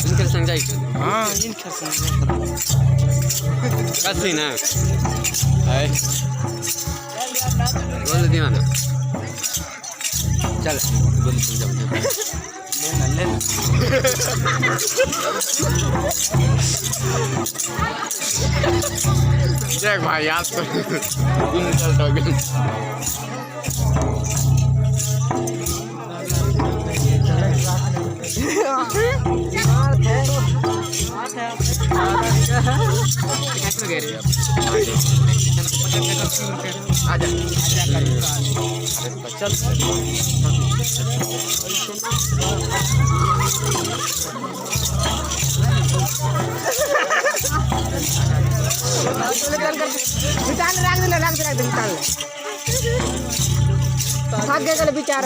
इनके संग जाइए। हाँ इनके संग कैसे ना है बोल दिया ना चल बोल समझा लेना लेना देख भाई याद तो इंसल्ट हो गया आजा चल बिचार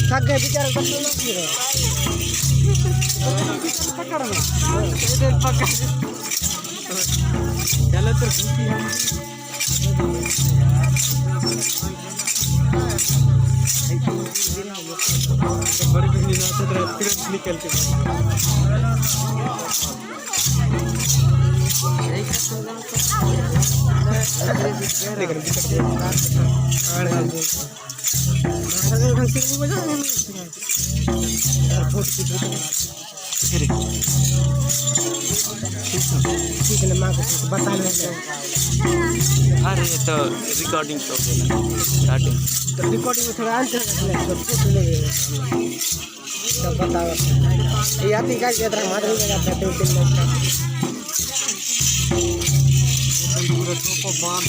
थक गए बेचारे चलो तो बड़ी निकल के अरे तो रिकॉर्डिंग तो रिकॉर्डिंग में थोड़ा अंतर तो बताओ ये आती का ज्यादा मार नहीं जाता 2-3 मिनट का पूरा टोपा बांध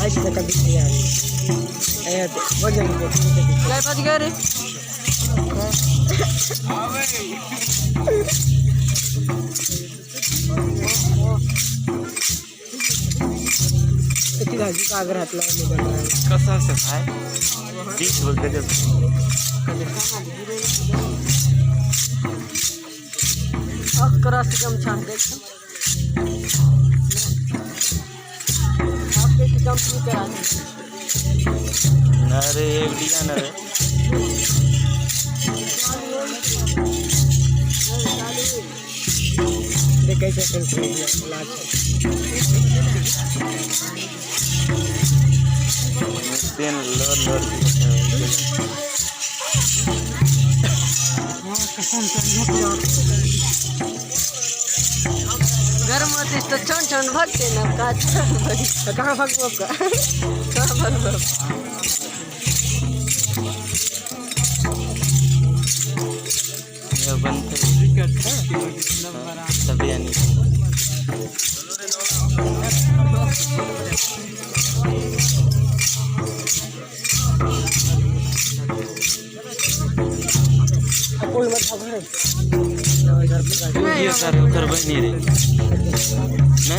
ऐसे कभी नहीं यार ए वजन को क्या बच गया रे किती भाजी का आग्रह हातला कसं असं काय 20 बोलते जब अकरा से कम छान देख आपके कंपनी करा अरे एक डिजाइन है कैसे पेन लोड गर्म होती तो छोन छोन भगते ना कहाँ भगबो कहाँ भगबो ये बनते तभी यानी कोई मत ये सर कर बनी रे ना